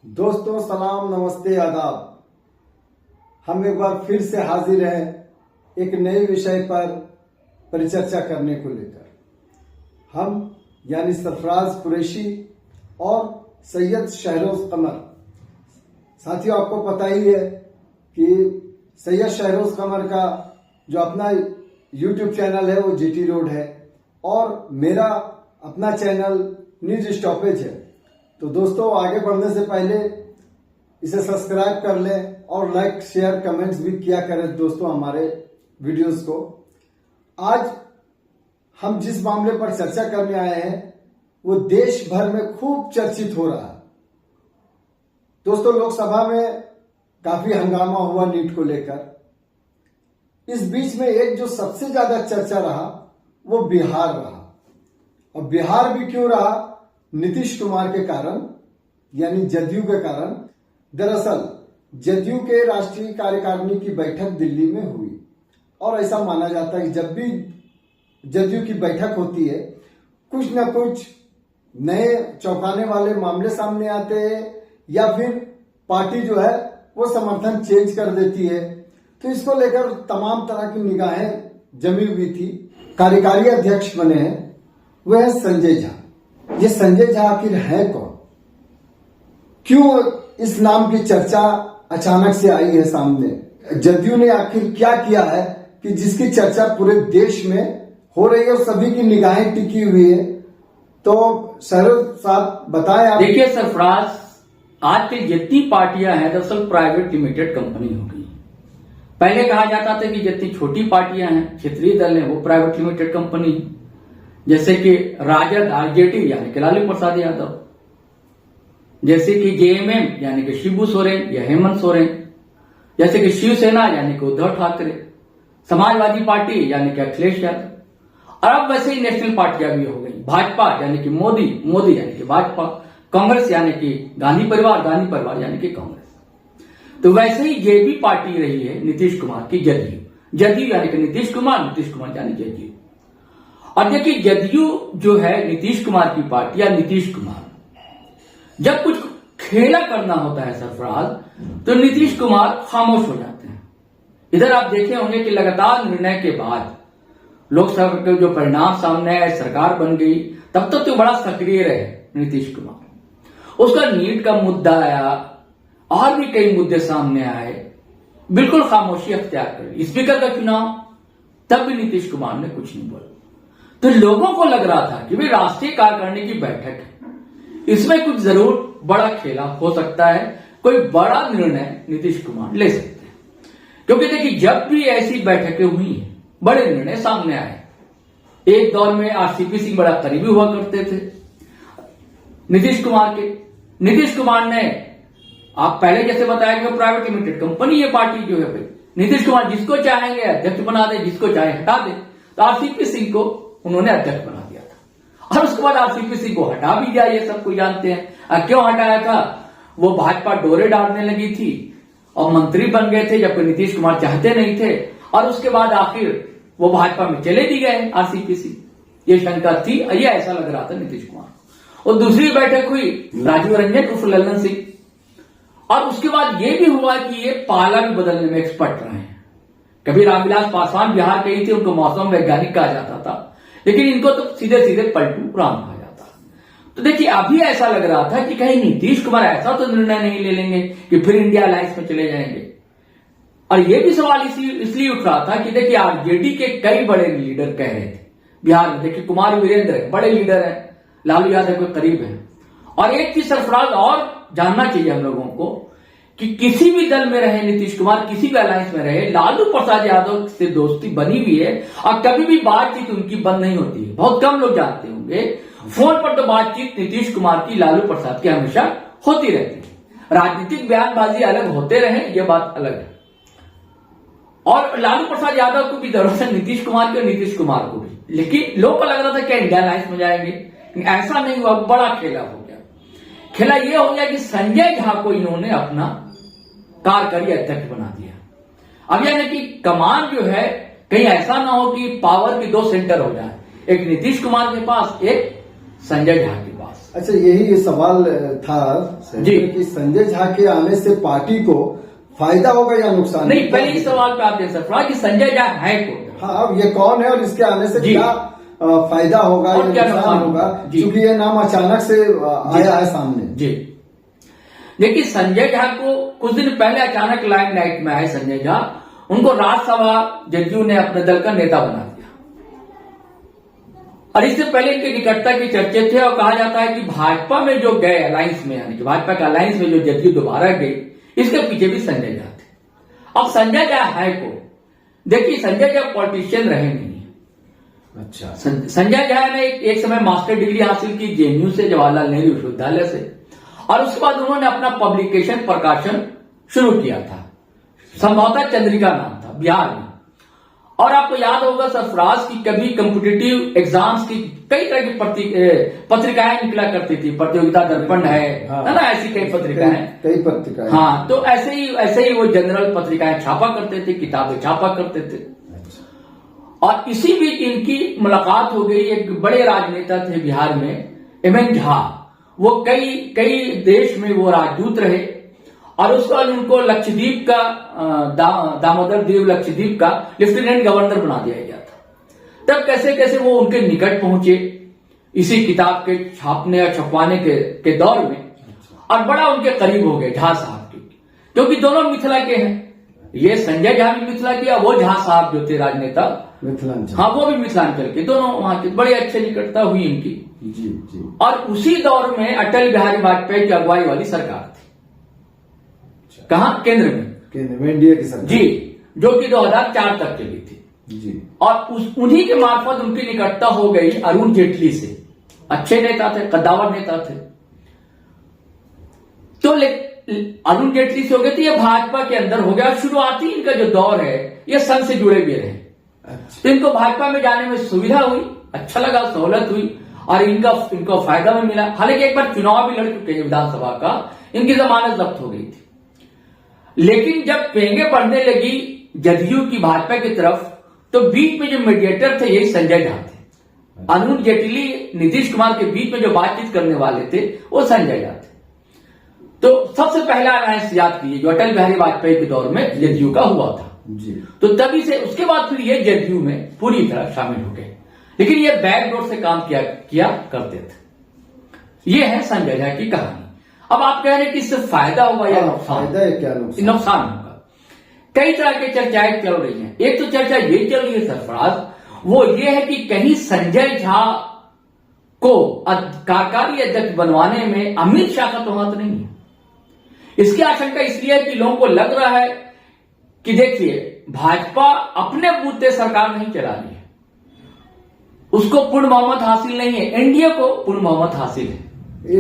दोस्तों सलाम, नमस्ते, आदाब। हम एक बार फिर से हाजिर हैं एक नए विषय पर परिचर्चा करने को लेकर। हम यानी सरफराज कुरैशी और सैयद शहरोज कमर। साथियों, आपको पता ही है कि सैयद शहरोज कमर का जो अपना यूट्यूब चैनल है वो जीटी रोड है और मेरा अपना चैनल न्यूज स्टॉपेज है। तो दोस्तों, आगे बढ़ने से पहले इसे सब्सक्राइब कर लें और लाइक शेयर कमेंट्स भी किया करें दोस्तों हमारे वीडियोस को। आज हम जिस मामले पर चर्चा करने आए हैं वो देश भर में खूब चर्चित हो रहा है। दोस्तों, लोकसभा में काफी हंगामा हुआ नीट को लेकर। इस बीच में एक जो सबसे ज्यादा चर्चा रहा वो बिहार रहा। और बिहार भी क्यों रहा? नीतीश कुमार के कारण, यानी जदयू के कारण। दरअसल जदयू के राष्ट्रीय कार्यकारिणी की बैठक दिल्ली में हुई और ऐसा माना जाता है कि जब भी जदयू की बैठक होती है कुछ न कुछ नए चौंकाने वाले मामले सामने आते हैं या फिर पार्टी जो है वो समर्थन चेंज कर देती है। तो इसको लेकर तमाम तरह की निगाहें जमी हुई थी। कार्यकारी अध्यक्ष बने हैं वह है संजय झा। ये संजय झा आखिर है कौन? क्यों इस नाम की चर्चा अचानक से आई है सामने? जदयू ने आखिर क्या किया है कि जिसकी चर्चा पूरे देश में हो रही है और सभी की निगाहें टिकी हुई है? तो शहरोज साहब बताएं आप। देखिए सरफराज, आज की जितनी पार्टियां हैं दरअसल प्राइवेट लिमिटेड कंपनी हो गई। पहले कहा जाता था कि जितनी छोटी पार्टियां हैं, क्षेत्रीय दल है, वो प्राइवेट लिमिटेड कंपनी है। जैसे कि राजद आरजेडी यानी कि लालू प्रसाद यादव, जैसे कि जेएमएम यानी कि शिबू सोरेन या हेमंत सोरेन, जैसे कि शिवसेना यानी कि उद्धव ठाकरे, समाजवादी पार्टी यानी कि अखिलेश यादव, और अब वैसे ही नेशनल पार्टियां भी हो गई। भाजपा यानी कि मोदी यानी कि भाजपा, कांग्रेस यानी कि गांधी परिवार यानी कि कांग्रेस। तो वैसे ही ये भी पार्टी रही है नीतीश कुमार की जदयू यानी कि नीतीश कुमार यानी जदयू। और देखिए, जदयू जो है नीतीश कुमार की पार्टी या नीतीश कुमार, जब कुछ खेला करना होता है सरफराज तो नीतीश कुमार खामोश हो जाते हैं। इधर आप देखे होंगे कि लगातार निर्णय के बाद लोकसभा के जो परिणाम सामने आए, सरकार बन गई, तब तक तो बड़ा सक्रिय रहे नीतीश कुमार। उसका नीट का मुद्दा आया और भी कई मुद्दे सामने आए, बिल्कुल खामोशी अख्तियार कर ली। स्पीकर का चुनाव, तब भी नीतीश कुमार ने कुछ नहीं बोला। तो लोगों को लग रहा था कि भाई राष्ट्रीय कार्यकारिणी की बैठक है, इसमें कुछ जरूर बड़ा खेला हो सकता है, कोई बड़ा निर्णय नीतीश कुमार ले सकते हैं। क्योंकि देखिए, जब भी ऐसी बैठकें हुई हैं, बड़े निर्णय सामने आए। एक दौर में आरसीपी सिंह बड़ा करीबी हुआ करते थे नीतीश कुमार के। नीतीश कुमार ने, आप पहले जैसे बताया कि प्राइवेट लिमिटेड कंपनी ये पार्टी जो है, भाई नीतीश कुमार जिसको चाहेंगे अध्यक्ष बना दे, जिसको चाहे हटा दे। तो आरसीपी सिंह को उन्होंने अध्यक्ष बना दिया था और उसके बाद आरसीपी सिंह को हटा भी दिया। ये सब कुछ जानते हैं। क्यों हटाया था? वो भाजपा डोरे डालने लगी थी और मंत्री बन गए थे, जबकि नीतीश कुमार चाहते नहीं थे। और उसके बाद आखिर वो भाजपा में चले भी गए आरसीपी सिंह। ये शंका थी, ये ऐसा लग रहा था नीतीश कुमार। और दूसरी बैठक हुई राजीव रंजन उर्फ लल्लन सिंह, और उसके बाद ये भी हुआ कि ये पाला भी बदलने में एक्सपर्ट रहे हैं। कभी रामविलास पासवान बिहार गई थी, उनको मौसम वैज्ञानिक कहा जाता था, लेकिन इनको तो सीधे सीधे पलटू राम कहा जाता। तो देखिए, अभी ऐसा लग रहा था कि कहीं नीतीश कुमार ऐसा तो निर्णय नहीं ले लेंगे कि फिर इंडिया अलायंस में चले जाएंगे। और यह भी सवाल इसलिए उठ रहा था कि देखिए, आरजेडी के कई बड़े लीडर कह रहे थे बिहार में। देखिए, कुमार वीरेंद्र बड़े लीडर हैं, लालू यादव के करीब है। और एक चीज सरफराज और जानना चाहिए हम लोगों को कि किसी भी दल में रहे नीतीश कुमार, किसी भी अलायंस में रहे, लालू प्रसाद यादव से दोस्ती बनी हुई है और कभी भी बातचीत उनकी बंद नहीं होती है। बहुत कम लोग जानते होंगे, फोन पर तो बातचीत नीतीश कुमार की लालू प्रसाद की हमेशा होती रहती है। राजनीतिक बयानबाजी अलग होते रहे, यह बात अलग है। और लालू प्रसाद यादव को भी जरूरत है नीतीश कुमार की और नीतीश कुमार को भी। लेकिन लोग को लग रहा था क्या इंडिया अलायंस में जाएंगे, ऐसा नहीं हुआ। बड़ा खेला हो गया। खेला यह हो गया कि संजय झा को इन्होंने अपना कार्यकारी अध्यक्ष बना दिया। अब यानी कि कमान जो है कहीं ऐसा ना हो कि पावर के दो सेंटर हो जाए, एक नीतीश कुमार के पास, एक संजय झा के पास। पास। अच्छा, यही सवाल था जी कि संजय झा के आने से पार्टी को फायदा होगा या नुकसान? नहीं, पहले इस सवाल पे आप दे सरफराज कि संजय झा है कौन? हाँ, अब ये कौन है और इसके आने से जी। क्या फायदा होगा और या क्या नुकसान होगा, क्योंकि ये नाम अचानक से आया है सामने। जी देखिए, संजय झा को कुछ दिन पहले अचानक लाइमलाइट में आए संजय झा, उनको राज्यसभा जदयू ने अपने दल का नेता बना दिया। और इससे पहले इनकी निकटता के चर्चे थे और कहा जाता है कि भाजपा में जो गए अलायंस में, यानी कि भाजपा के अलायंस में जो जदयू दोबारा गई, इसके पीछे भी संजय झा थे। अब संजय झा है को देखिए, संजय झा पॉलिटिशियन रहे नहीं। अच्छा, संजय झा ने एक समय मास्टर डिग्री हासिल की जेएनयू से, जवाहरलाल नेहरू विश्वविद्यालय से, और उसके बाद उन्होंने अपना पब्लिकेशन प्रकाशन शुरू किया था, संभवतः चंद्रिका नाम था, बिहार में। और आपको याद होगा सरफराज की कभी कॉम्पिटिटिव एग्जाम्स की कई तरह की पत्रिकाएं निकला करती थी, प्रतियोगिता दर्पण है ना, ऐसी कई पत्रिकाएं, हाँ, तो ऐसे ही वो जनरल पत्रिकाएं छापा करते थे, किताबें छापा करते थे। और इसी बीच इनकी मुलाकात हो गई, एक बड़े राजनेता थे बिहार में, एमएन झा, वो कई देश में वो राजदूत रहे, और उसके बाद उनको लक्षद्वीप का दामोदर देव लक्षद्वीप का लेफ्टिनेंट गवर्नर बना दिया गया था। तब कैसे कैसे वो उनके निकट पहुंचे इसी किताब के छापने और छपवाने के दौर में, और बड़ा उनके करीब हो गए झा साहब के, क्योंकि दोनों मिथिला के हैं। ये संजय झा भी मिथिला के, वो झा साहब जो थे राजनेता मिथिलांचल, हाँ, वो भी मिथिलांचल के, दोनों वहां के, बड़ी अच्छी निकटता हुई इनकी। जी। और उसी दौर में अटल बिहारी वाजपेयी की अगुवाई वाली सरकार थी। कहां? केंद्र में एनडीए की सरकार, जी, जो कि 2004 तक चली थी। जी। और उन्हीं के मार्फत उनकी निकटता हो गई अरुण जेटली से। अच्छे नेता थे, कद्दावर नेता थे। तो अरुण जेटली से हो गए, तो ये भाजपा के अंदर हो गया। शुरुआती इनका जो दौर है, ये संघ से जुड़े हुए रहे। अच्छा। तो इनको भाजपा में जाने में सुविधा हुई, अच्छा लगा, सहूलत हुई, और इनको फायदा भी मिला। हालांकि एक बार चुनाव भी लड़ चुके हैं विधानसभा का, इनकी जमानत जब्त हो गई थी। लेकिन जब पेंगे बढ़ने लगी जदयू की भाजपा की तरफ, तो बीच में जो मीडिएटर थे, यही संजय झा थे। अरुण जेटली, नीतीश कुमार के बीच में जो बातचीत करने वाले थे, वो संजय झा थे। तो सबसे पहला अलायंस याद कीजिए जो अटल बिहारी वाजपेयी के दौर में जदयू का हुआ था, जी। तो तभी से उसके बाद फिर ये जदयू में पूरी तरह शामिल हो गए, लेकिन ये बैकडोर से काम किया करते थे। ये है संजय झा की कहानी। अब आप कह रहे हैं कि इससे फायदा होगा या नुकसान? फायदा है क्या नुकसान होगा। कई तरह की चर्चाएं चल रही हैं। एक तो चर्चा ये चल रही है सरफराज, वो ये है कि कहीं संजय झा को कार्यकारी अध्यक्ष बनवाने में अमित शाह का तो हाथ नहीं है। इसकी आशंका इसलिए है कि लोगों को लग रहा है कि देखिए, भाजपा अपने बूथ पे सरकार नहीं चला रही है, उसको पूर्ण बहुमत हासिल नहीं है, एनडीए को पूर्ण बहुमत हासिल है।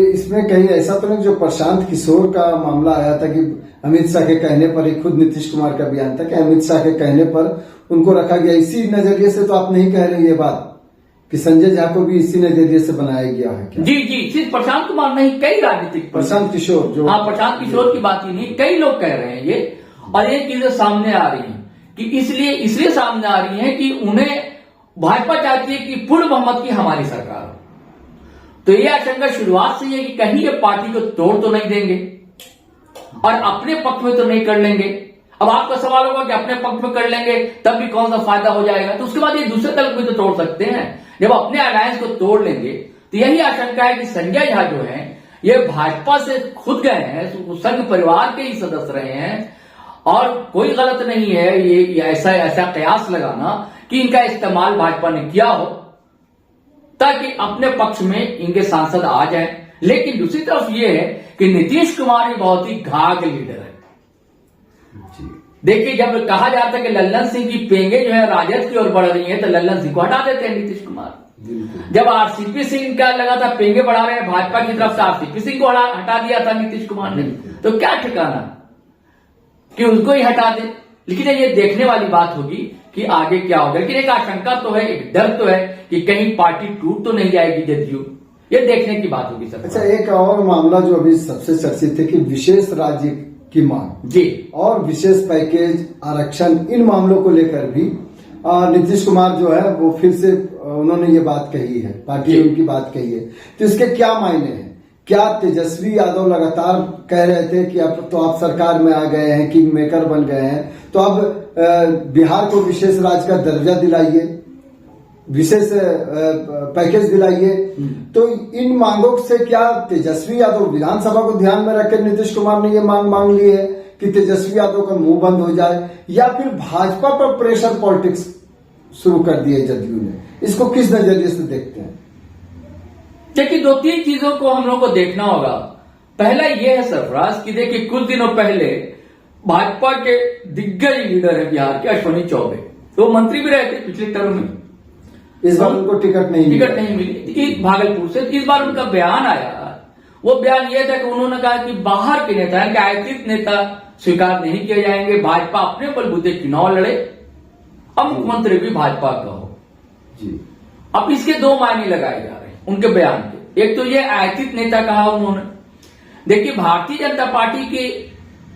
इसमें कहीं ऐसा तो नहीं जो प्रशांत किशोर का मामला आया था कि अमित शाह के कहने पर, एक खुद नीतीश कुमार का बयान था कि अमित शाह के कहने पर उनको रखा गया। इसी नजरिए से तो आप नहीं कह रहे ये बात कि संजय झा को भी इसी नजरिए से बनाया गया है क्या? जी, सिर्फ प्रशांत कुमार नहीं, कई राजनीतिक, प्रशांत किशोर जो, हाँ, प्रशांत किशोर की बात ही नहीं, कई लोग कह रहे हैं ये। और ये चीजें सामने आ रही हैं कि इसलिए सामने आ रही हैं कि उन्हें भाजपा चाहती है कि पूर्ण बहुमत की हमारी सरकार हो। तो ये आशंका शुरुआत से है कि कहीं ये पार्टी को तोड़ तो नहीं देंगे और अपने पक्ष में तो नहीं कर लेंगे। अब आपका सवाल होगा कि अपने पक्ष में कर लेंगे तब भी कौन सा फायदा हो जाएगा, तो उसके बाद ये दूसरे दल को भी तो तोड़ सकते हैं। जब अपने अलायंस को तोड़ लेंगे तो यही आशंका है कि संजय झा जो है ये भाजपा से खुद गए हैं, संघ परिवार के ही सदस्य रहे हैं, और कोई गलत नहीं है ये ऐसा कयास लगाना कि इनका इस्तेमाल भाजपा ने किया हो ताकि अपने पक्ष में इनके सांसद आ जाएं। लेकिन दूसरी तरफ ये है कि नीतीश कुमार भी बहुत ही घाघ लीडर है। देखिए, जब कहा जाता है कि लल्लन सिंह की पेंगे जो है राजद की ओर बढ़ रही है, तो लल्लन सिंह को हटा देते हैं नीतीश कुमार। जब आरसीपी सिंह का लगा था पेंगे बढ़ा रहे हैं भाजपा की तरफ से, आरसीपी सिंह को हटा दिया था नीतीश कुमार ने, तो क्या ठिकाना कि उनको ही हटा दे। लेकिन ये देखने वाली बात होगी कि आगे क्या होगा। लेकिन एक आशंका तो है, एक डर तो है कि कहीं पार्टी टूट तो नहीं जाएगी जदयू, ये देखने की बात होगी सर। अच्छा, एक और मामला जो अभी सबसे चर्चित है कि विशेष राज्य की मांग जी और विशेष पैकेज, आरक्षण, इन मामलों को लेकर भी नीतीश कुमार जो है वो फिर से उन्होंने ये बात कही है, पार्टी ने उनकी बात कही है, तो इसके क्या मायने हैं? क्या तेजस्वी यादव लगातार कह रहे थे कि अब तो आप सरकार में आ गए हैं, किंग मेकर बन गए हैं, तो अब बिहार को विशेष राज्य का दर्जा दिलाइए, विशेष पैकेज दिलाइए। तो इन मांगों से क्या तेजस्वी यादव विधानसभा को ध्यान में रखकर नीतीश कुमार ने ये मांग ली है कि तेजस्वी यादव का मुंह बंद हो जाए, या फिर भाजपा पर प्रेशर पॉलिटिक्स शुरू कर दिए जदयू ने? इसको किस नजरिए से देखते हैं? देखिए, दो तीन चीजों को हम लोग को देखना होगा। पहला ये है सरफराज कि देखिए, कुछ दिनों पहले भाजपा के दिग्गज लीडर है बिहार के अश्विनी चौबे, तो मंत्री भी रहे थे पिछले टर्म में, इस बार उनको टिकट नहीं मिली भागलपुर से। इस बार उनका बयान आया, वो बयान ये था कि उन्होंने कहा कि बाहर के नेता यानी आयोजित नेता स्वीकार नहीं किए जाएंगे, भाजपा अपने बलबूते चुनाव लड़े, अब मुख्यमंत्री भी भाजपा का हो जी। अब इसके दो मायने लगाए जा रहे हैं उनके बयान के। एक तो ये आयोजित नेता कहा उन्होंने। देखिए, भारतीय जनता पार्टी के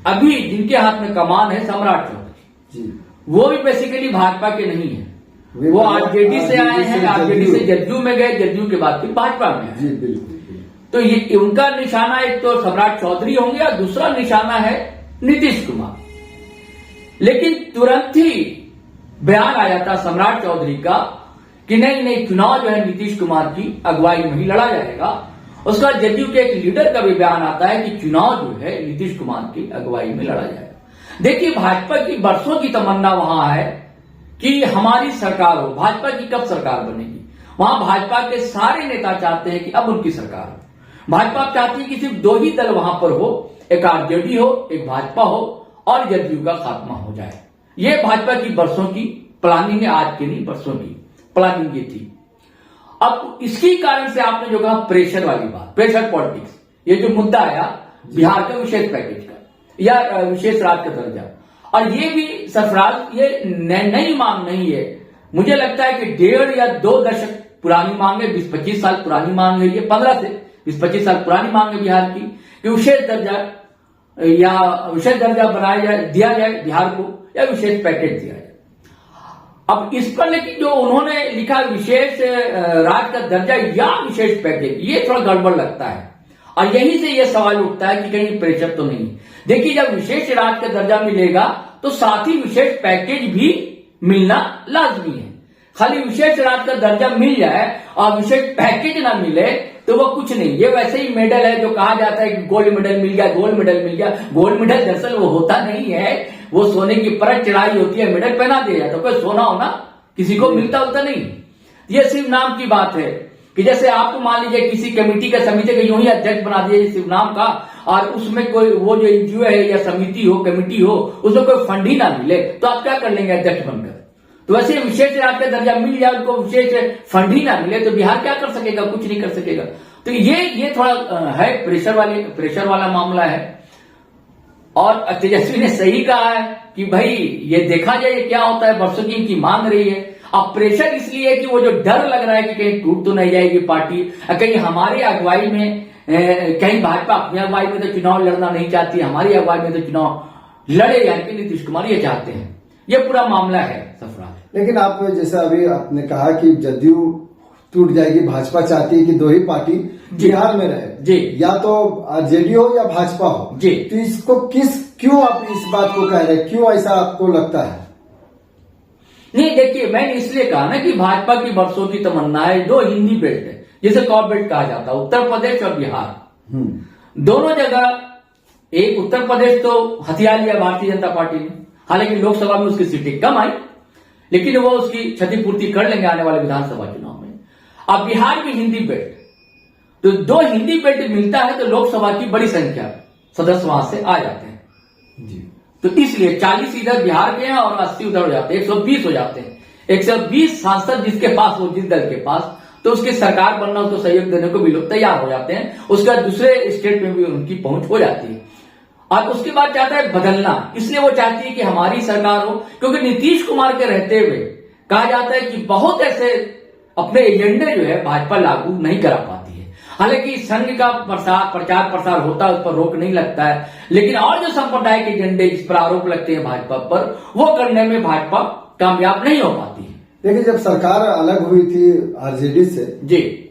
अभी जिनके हाथ में कमान है सम्राट चौधरी, वो भी बेसिकली भाजपा के नहीं है, वो आरजेडी से आए हैं, आरजेडी से जदयू में गए, जदयू के बाद फिर भाजपा में आए। बिल्कुल। तो ये उनका निशाना एक तो सम्राट चौधरी होंगे और दूसरा निशाना है नीतीश कुमार। लेकिन तुरंत ही बयान आया था सम्राट चौधरी का कि नहीं, चुनाव जो है नीतीश कुमार की अगुवाई में ही लड़ा जाएगा। उसका जदयू के एक लीडर का भी बयान आता है कि चुनाव जो है नीतीश कुमार की अगुवाई में लड़ा जाएगा। देखिए, भाजपा की बरसों की तमन्ना वहां है कि हमारी सरकार हो। भाजपा की कब सरकार बनेगी? वहां भाजपा के सारे नेता चाहते हैं कि अब उनकी सरकार हो। भाजपा चाहती है कि सिर्फ दो ही दल वहां पर हो, एक आरजेडी हो, एक भाजपा हो, और जदयू का खात्मा हो जाए। ये भाजपा की बरसों की प्लानिंग है, आज की नहीं, बरसों की प्लानिंग ये थी। अब इसकी कारण से आपने जो कहा प्रेशर वाली बात, प्रेशर पॉलिटिक्स, ये जो मुद्दा आया बिहार का विशेष पैकेज का या विशेष राज्य का दर्जा, और ये भी सरफराज ये नई मांग नहीं है। मुझे लगता है कि 1.5 या 2 दशक पुरानी मांग है, 20-25 साल पुरानी मांग है, ये 15 से 20-25 साल पुरानी मांग है बिहार की कि विशेष दर्जा या विशेष दर्जा बनाया जाए, दिया जाए बिहार को, या विशेष पैकेज दिया जाए। अब इस पर लेकिन जो उन्होंने लिखा विशेष राज्य का दर्जा या विशेष पैकेज, ये थोड़ा गड़बड़ लगता है, और यहीं से ये सवाल उठता है कि कहीं प्रेशर तो नहीं। देखिए, जब विशेष राज्य का दर्जा मिलेगा तो साथ ही विशेष पैकेज भी मिलना लाजमी है। खाली विशेष राज्य का दर्जा मिल जाए और विशेष पैकेज ना मिले तो वो कुछ नहीं। ये वैसे ही मेडल है जो कहा जाता है कि गोल्ड मेडल मिल गया, गोल्ड मेडल मिल गया। गोल्ड मेडल दरअसल वो होता नहीं है, वो सोने की परत चढ़ाई होती है, मेडल पहना दिया जाता है। कोई सोना होना किसी को मिलता होता नहीं। ये सिर्फ नाम की बात है कि जैसे आपको मान लीजिए किसी कमेटी का, समिति का यूं ही अध्यक्ष बना दिया सिर्फ नाम का, और उसमें कोई वो जो एनजीओ है या समिति हो, कमेटी हो, उसमें कोई फंड ही ना मिले तो आप क्या कर लेंगे अध्यक्ष बनकर? तो वैसे विशेष राज्य का दर्जा मिल जाए, उनको विशेष फंड ही ना मिले तो बिहार क्या कर सकेगा? कुछ नहीं कर सकेगा। तो ये थोड़ा है प्रेशर वाला मामला है। और तेजस्वी ने सही कहा है कि भाई ये देखा जाए क्या होता है, बरसों की इनकी मांग रही है। अब प्रेशर इसलिए है कि वो जो डर लग रहा है कि कहीं टूट तो नहीं जाएगी पार्टी, कहीं हमारी अगुवाई में, कहीं भाजपा अपनी अगुवाई में तो चुनाव लड़ना नहीं चाहती, हमारी अगुवाई में तो चुनाव लड़े, यानी कि नीतीश कुमार ये चाहते हैं। ये पूरा मामला है सरफराज। लेकिन आप जैसे अभी आपने कहा कि जदयू टूट जाएगी, भाजपा चाहती है कि दो ही पार्टी बिहार में रहे जी, या तो आरजेडी हो या भाजपा हो जी। तो इसको क्यों आप इस बात को कह रहे हैं? क्यों ऐसा आपको लगता है? नहीं, देखिए, मैंने इसलिए कहा ना कि भाजपा की बरसों की तमन्ना है, दो हिंदी बेल्ट है जिसे कॉप बेल्ट कहा जाता है, उत्तर प्रदेश और बिहार। दोनों जगह, एक उत्तर प्रदेश तो हथिया लिया भारतीय जनता पार्टी ने, हालांकि लोकसभा में उसकी सीटें कम आई, लेकिन वो उसकी क्षतिपूर्ति कर लेंगे आने वाले विधानसभा चुनाव में। अब बिहार की हिंदी बेल्ट, तो दो हिंदी बेल्ट मिलता है तो लोकसभा की बड़ी संख्या सदस्य वहां से आ जाते हैं जी। तो इसलिए 40 इधर बिहार के हैं और 80 उधर हो जाते हैं, 120 हो जाते हैं। 120 सांसद जिसके पास हो, जिस दल के पास, तो उसकी सरकार बनना, उसको सहयोग देने को भी लोग तैयार हो जाते हैं। उसका दूसरे स्टेट में भी उनकी पहुंच हो जाती है। और उसके बाद चाहता है बदलना, इसलिए वो चाहती है कि हमारी सरकार हो, क्योंकि नीतीश कुमार के रहते हुए कहा जाता है कि बहुत ऐसे अपने एजेंडे जो है भाजपा लागू नहीं करा पाती है। हालांकि संघ का प्रचार प्रसार होता है, उस पर रोक नहीं लगता है, लेकिन और जो सांप्रदायिक एजेंडे जिस पर आरोप लगते हैं भाजपा पर, वो करने में भाजपा कामयाब नहीं हो पाती है। देखिए, जब सरकार अलग हुई थी आरजेडी से, जी,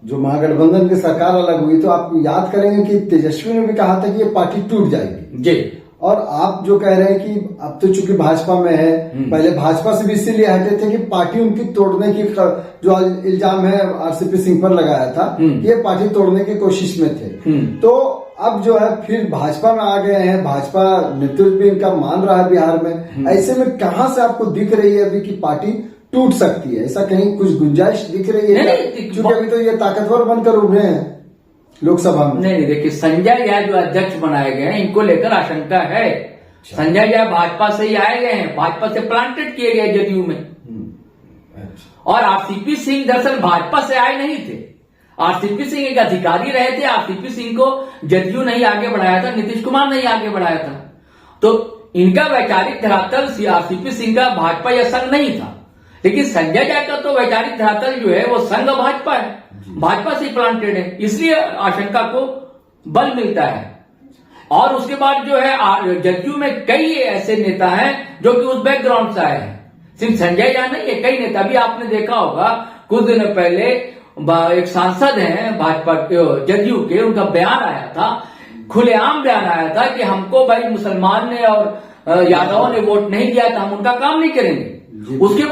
जो महागठबंधन की सरकार अलग हुई, तो आप याद करेंगे कि तेजस्वी ने भी कहा था कि ये पार्टी टूट जाएगी। जी, और आप जो कह रहे हैं कि अब तो चूंकि भाजपा में है, पहले भाजपा से भी इसीलिए हटे थे कि पार्टी उनकी तोड़ने की, जो इल्जाम है आरसीपी सिंह पर लगाया था, ये पार्टी तोड़ने की कोशिश में थे। तो अब जो है फिर भाजपा में आ गए हैं, भाजपा नेतृत्व भी इनका मान रहा है बिहार में। ऐसे में कहां से आपको दिख रही है अभी कि पार्टी टूट सकती है? ऐसा कहीं कुछ गुंजाइश दिख रही है? क्योंकि अभी तो ये ताकतवर बनकर उभरे हैं लोकसभा में। नहीं, देखिए, संजय झा जो अध्यक्ष बनाए गए हैं, इनको लेकर आशंका है। संजय झा भाजपा से ही आए गए हैं, भाजपा से प्लांटेड किए गए जदयू में। और आरसीपी सिंह दरअसल भाजपा से आए नहीं थे। आरसीपी सिंह एक अधिकारी रहे थे। आरसीपी सिंह को जदयू नहीं आगे बढ़ाया था, नीतीश कुमार नहीं आगे बढ़ाया था। तो इनका वैचारिक धरातल आरसीपी सिंह का भाजपा या संघ नहीं था। लेकिन संजय झा का तो वैचारिक धरातल जो है वो संघ भाजपा है, भाजपा से प्लांटेड है, इसलिए आशंका को बल मिलता है। और उसके बाद जो है जदयू में कई ऐसे नेता हैं जो कि उस बैकग्राउंड से आए हैं, सिर्फ संजय झा नहीं है, कई नेता भी आपने देखा होगा। कुछ दिन पहले एक सांसद हैं भाजपा जदयू के, उनका बयान आया था, खुलेआम बयान आया था कि हमको भाई मुसलमान ने और यादवों ने वोट नहीं दिया था, हम उनका काम नहीं करेंगे। उसके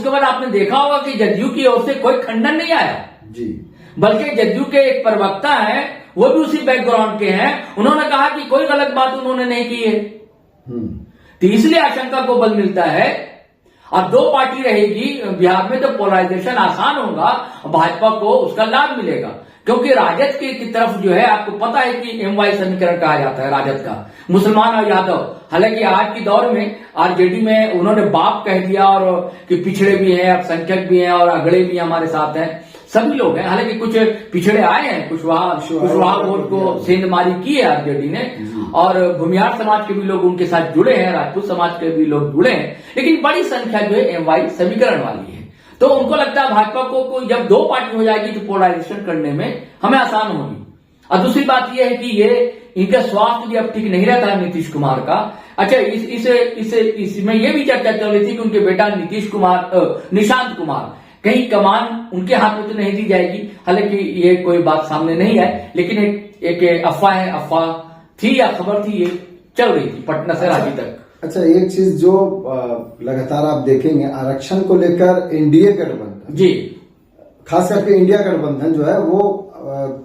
बाद आपने देखा होगा कि जदयू की ओर से कोई खंडन नहीं आया जी, बल्कि जदयू के एक प्रवक्ता हैं, वो भी उसी बैकग्राउंड के हैं, उन्होंने कहा कि कोई गलत बात उन्होंने नहीं की है। तो इसलिए आशंका को बल मिलता है। अब दो पार्टी रहेगी बिहार में तो पोलराइजेशन आसान होगा, भाजपा को उसका लाभ मिलेगा। क्योंकि राजद की तरफ जो है, आपको पता है कि MY समीकरण कहा जाता है राजद का, मुसलमान और यादव। हालांकि आज की दौर में आरजेडी में उन्होंने बाप कह दिया, और कि पिछड़े भी हैं, अल्पसंख्यक भी हैं और अगड़े भी हमारे साथ हैं, सभी लोग हैं। हालांकि कुछ पिछड़े आए हैं, कुशवाहा वोट को सेंधमारी की है आरजेडी ने, और भूमिहार समाज के भी लोग उनके साथ जुड़े हैं, राजपूत समाज के भी लोग जुड़े हैं। लेकिन बड़ी संख्या जो है MY समीकरण वाली है। तो उनको लगता है भाजपा को जब दो पार्टी हो जाएगी तो पोलराइजेशन करने में हमें आसान होगी। और दूसरी बात यह है कि ये इनका स्वास्थ्य भी अब ठीक नहीं रहता है नीतीश कुमार का। अच्छा, इसमें यह भी चर्चा चल रही थी कि उनके बेटा निशांत कुमार, कहीं कमान उनके हाथ में तो नहीं दी जाएगी। हालांकि ये कोई बात सामने नहीं है, लेकिन एक अफवाह थी या खबर थी, ये चल रही थी पटना से रांची तक। अच्छा, एक चीज जो लगातार आप देखेंगे, आरक्षण को लेकर एनडीए गठबंधन जी, खास करके इंडिया गठबंधन जो है वो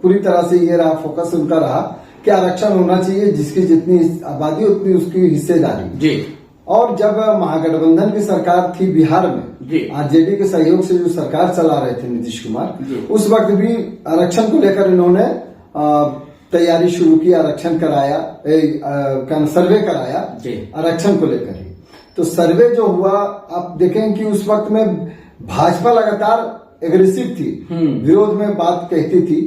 पूरी तरह से ये रहा, फोकस उनका रहा कि आरक्षण होना चाहिए, जिसकी जितनी आबादी उतनी उसकी हिस्सेदारी जी। और जब महागठबंधन की सरकार थी बिहार में, आरजेडी के सहयोग से जो सरकार चला रहे थे नीतीश कुमार, उस वक्त भी आरक्षण को लेकर इन्होंने तैयारी शुरू की, आरक्षण कराया, सर्वे कराया आरक्षण को लेकर ही। तो सर्वे जो हुआ, आप देखें कि उस वक्त में भाजपा लगातार एग्रेसिव थी, विरोध में बात कहती थी।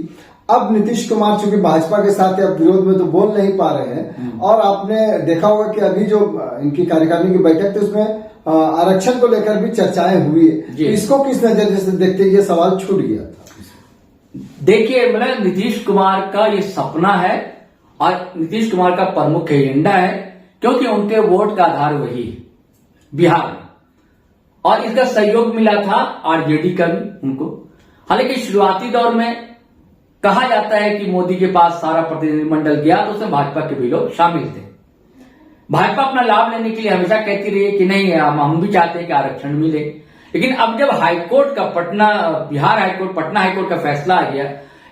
अब नीतीश कुमार चूंकि भाजपा के साथ है, अब विरोध में तो बोल नहीं पा रहे हैं। और आपने देखा होगा कि अभी जो इनकी कार्यकारिणी की बैठक थी, उसमें आरक्षण को लेकर भी चर्चाएं हुई है। तो इसको किस नजरिए से देखते ये सवाल छूट गया था? देखिए, मतलब नीतीश कुमार का ये सपना है और नीतीश कुमार का प्रमुख एजेंडा है, क्योंकि उनके वोट का आधार वही है बिहार में, और इसका सहयोग मिला था आरजेडी का भी उनको। हालांकि शुरुआती दौर में कहा जाता है कि मोदी के पास सारा प्रतिनिधिमंडल गया तो उसमें भाजपा के भी लोग शामिल थे। भाजपा अपना लाभ लेने के लिए हमेशा कहती रही है कि नहीं, हम भी चाहते हैं कि आरक्षण मिले। लेकिन अब जब हाईकोर्ट का पटना हाईकोर्ट का फैसला आ गया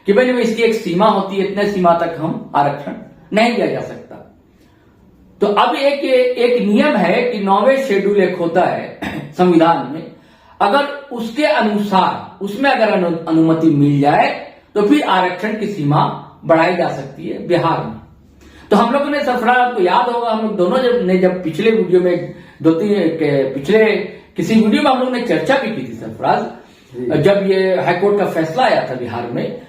कि भाई इसकी एक सीमा होती है, इतने सीमा तक हम आरक्षण नहीं दिया जा सकता, तो अब एक नियम है कि 9वें शेड्यूल एक होता है संविधान में, अगर उसके अनुसार उसमें अगर अनुमति मिल जाए तो फिर आरक्षण की सीमा बढ़ाई जा सकती है बिहार में। तो हम लोगों ने, सरफराज आपको याद होगा, हम लोग दोनों जब पिछले वीडियो में पिछले किसी वीडियो में हम लोग ने चर्चा भी की थी सरफराज, जब ये हाईकोर्ट का फैसला आया था बिहार में,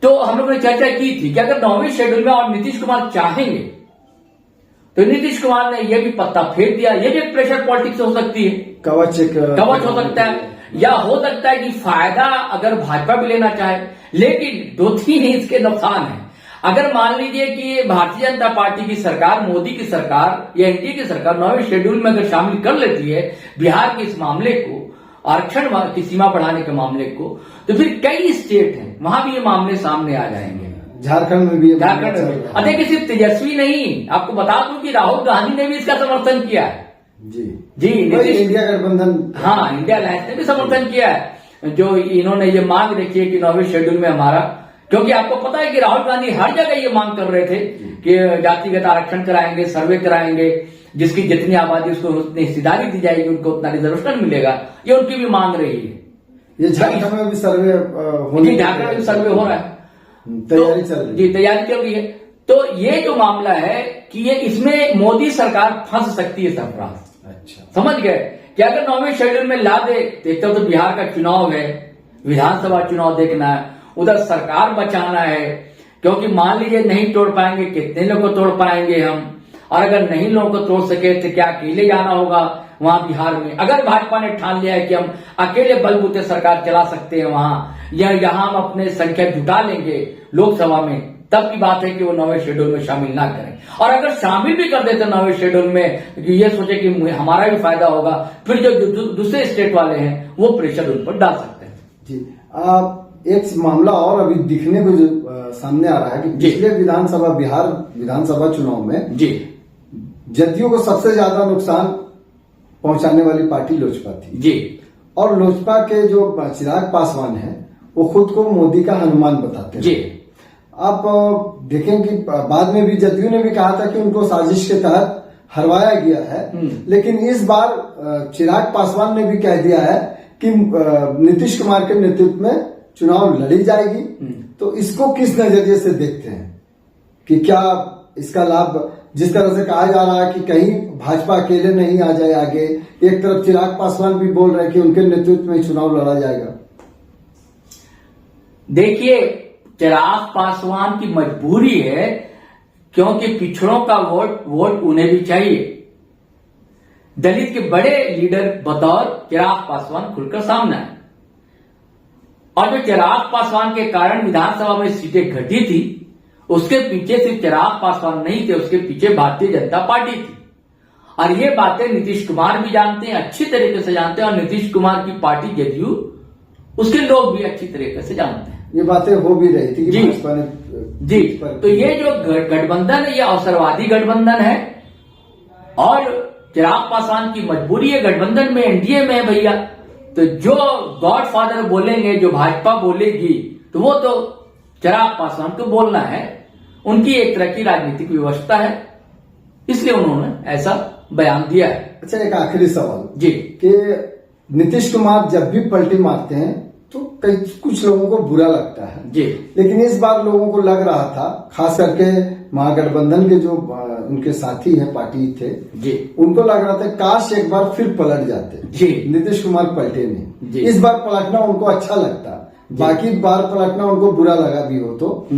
तो हम लोग ने चर्चा की थी कि अगर 9वें शेड्यूल में और नीतीश कुमार चाहेंगे तो नीतीश कुमार ने यह भी पत्ता फेर दिया। ये भी एक प्रेशर पॉलिटिक्स हो सकती है, कवच हो सकता है, या हो सकता है कि फायदा अगर भाजपा भी लेना चाहे। लेकिन दो तीन ही इसके नुकसान है। अगर मान लीजिए कि भारतीय जनता पार्टी की सरकार, मोदी की सरकार या एनडीए की सरकार 9वें शेड्यूल में अगर शामिल कर लेती है बिहार के इस मामले को, आरक्षण की सीमा बढ़ाने के मामले को, तो फिर कई स्टेट हैं वहां भी ये मामले सामने आ जाएंगे। झारखंड में भी देखिए सिर्फ तेजस्वी नहीं, आपको बता दूं कि राहुल गांधी ने भी इसका समर्थन किया है। जी इंडिया गठबंधन, हाँ, इंडिया अलायंस ने भी समर्थन किया है। जो इन्होंने ये मांग रखी है कि 9वें शेड्यूल में हमारा, क्योंकि आपको पता है कि राहुल गांधी हर जगह ये मांग कर रहे थे कि जातिगत आरक्षण कराएंगे, सर्वे कराएंगे, जिसकी जितनी आबादी उसको उतनी हिस्सेदारी दी जाएगी, उनको उतना रिजर्वेशन मिलेगा, ये उनकी भी मांग रही है। ये झारखंड में भी सर्वे झारखंड में भी सर्वे हो रहा है, तैयारी चल रही है। जी, तैयारी चल रही है। तो ये जो मामला है कि ये इसमें मोदी सरकार फंस सकती है सरफराज। अच्छा, समझ गए कि अगर 9वें शेड्यूल में ला दे, एक तो बिहार का चुनाव है, विधानसभा चुनाव देखना है, उधर सरकार बचाना है, क्योंकि मान लीजिए नहीं तोड़ पाएंगे, कितने लोग को तोड़ पाएंगे हम, और अगर नहीं लोगों को तोड़ सके तो क्या अकेले जाना होगा वहां बिहार में। अगर भाजपा ने ठान लिया है कि हम अकेले बलबूते सरकार चला सकते हैं वहां, या यहाँ हम अपने संख्या जुटा लेंगे लोकसभा में, तब की बात है कि वो 9वें शेड्यूल में शामिल ना करें। और अगर शामिल भी कर देते 9वें शेड्यूल में, ये सोचे कि हमारा भी फायदा होगा, फिर जो दूसरे स्टेट वाले हैं वो प्रेशर उन पर डाल सकते हैं। जी, एक मामला और अभी दिखने को जो सामने आ रहा है कि पिछले विधानसभा, बिहार विधानसभा चुनाव में जी जदयू को सबसे ज्यादा नुकसान पहुंचाने वाली पार्टी लोजपा थी जी, और लोजपा के जो चिराग पासवान हैं वो खुद को मोदी का हनुमान बताते हैं जी। आप देखें कि बाद में भी जदयू ने भी कहा था कि उनको साजिश के तहत हरवाया गया है, लेकिन इस बार चिराग पासवान ने भी कह दिया है कि नीतीश कुमार के नेतृत्व में चुनाव लड़ी जाएगी। तो इसको किस नजरिए से देखते हैं कि क्या इसका लाभ, जिस तरह से कहा जा रहा है कि कहीं भाजपा अकेले नहीं आ जाए आगे, एक तरफ चिराग पासवान भी बोल रहे हैं कि उनके नेतृत्व में चुनाव लड़ा जाएगा। देखिए, चिराग पासवान की मजबूरी है, क्योंकि पिछड़ों का वोट उन्हें भी चाहिए। दलित के बड़े लीडर बतौर चिराग पासवान खुलकर सामने आए, और जो चिराग पासवान के कारण विधानसभा में सीटें घटी थी, उसके पीछे सिर्फ चिराग पासवान नहीं थे, उसके पीछे भारतीय जनता पार्टी थी। और ये बातें नीतीश कुमार भी जानते हैं, अच्छी तरीके से जानते हैं, और नीतीश कुमार की पार्टी जदयू, उसके लोग भी अच्छी तरीके से जानते हैं। ये बातें हो भी रही थी कि भाजपा ने जी। तो ये जो गठबंधन है, ये अवसरवादी गठबंधन है, और चिराग पासवान की मजबूरी है, गठबंधन में एनडीए में है भैया। तो जो गॉडफादर बोलेंगे, जो भाजपा बोलेगी, तो वो तो चिराग पासवान को बोलना है। उनकी एक तरह की राजनीतिक व्यवस्था है, इसलिए उन्होंने ऐसा बयान दिया है। अच्छा, एक आखिरी सवाल जी, कि नीतीश कुमार जब भी पलटी मारते हैं तो कुछ लोगों को बुरा लगता है जी, लेकिन इस बार लोगों को लग रहा था, खास करके महागठबंधन के जो उनके साथी हैं, पार्टी थे जी, उनको लग रहा था काश एक बार फिर पलट जाते जी। नीतीश कुमार पलटे नहीं, जी। इस बार पलटना उनको अच्छा लगता, बाकी बार पलटना उनको बुरा लगा भी हो। तो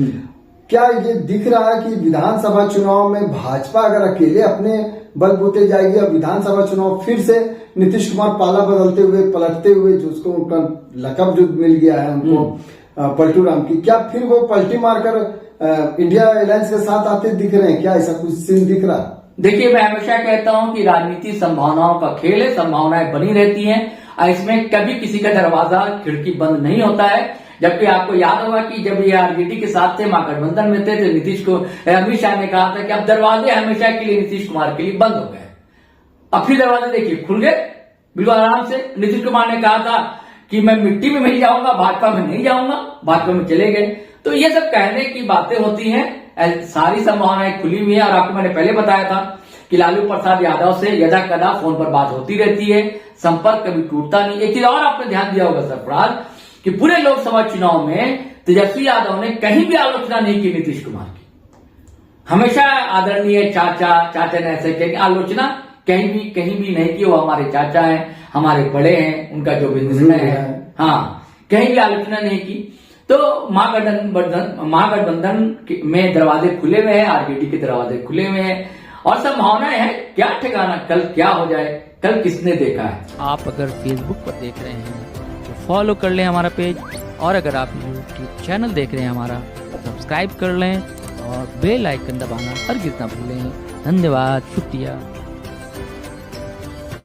क्या ये दिख रहा है कि विधानसभा चुनाव में भाजपा अगर अकेले अपने बलबूते जाएगी, और विधानसभा चुनाव फिर से नीतीश कुमार पाला बदलते हुए, पलटते हुए, जो उसको उनका लकब जो मिल गया है उनको पलटू राम की, क्या फिर वो पलटी मारकर इंडिया अलायंस के साथ आते दिख रहे हैं? क्या ऐसा कुछ सीन दिख रहा है? देखिए, मैं हमेशा कहता हूं कि राजनीति संभावनाओं का खेल है, संभावनाएं बनी रहती हैं, और इसमें कभी किसी का दरवाजा खिड़की बंद नहीं होता है। जबकि आपको याद होगा कि जब ये आरजेडी के साथ थे, महागठबंधन में थे, तो नीतीश को अमित शाह ने कहा था कि अब दरवाजे हमेशा के लिए नीतीश कुमार के लिए बंद हो गए। अब फिर दरवाजे देखिए खुल गए बिल्कुल आराम से। नीतीश कुमार ने कहा था कि मैं मिट्टी में नहीं जाऊंगा, भाजपा में नहीं जाऊंगा, भाजपा में चले गए। तो ये सब कहने की बातें होती हैं, सारी संभावनाएं खुली हुई है। और आपको मैंने पहले बताया था कि लालू प्रसाद यादव से यदा कदा फोन पर बात होती रहती है, संपर्क कभी टूटता नहीं। एक चीज और आपने ध्यान दिया होगा सरफराज, कि पूरे लोकसभा चुनाव में तेजस्वी यादव ने कहीं भी आलोचना नहीं की नीतीश कुमार की। हमेशा आदरणीय चाचा ने ऐसे किया, आलोचना कहीं भी नहीं की। वो हमारे चाचा हैं, हमारे बड़े हैं, उनका जो बिजनेसमैन है, हाँ, कहीं भी आलोचना नहीं की। तो महागठबंधन में दरवाजे खुले हुए हैं, आरजेडी के दरवाजे खुले हुए हैं, और संभावनाएं हैं, क्या ठिकाना कल क्या हो जाए, कल किसने देखा है। आप अगर फेसबुक पर देख रहे हैं तो फॉलो कर लें हमारा पेज, और अगर आप यूट्यूब चैनल देख रहे हैं हमारा, सब्सक्राइब कर लें और बेल आइकन दबाना हरगिज़ ना भूलें। धन्यवाद, शुक्रिया।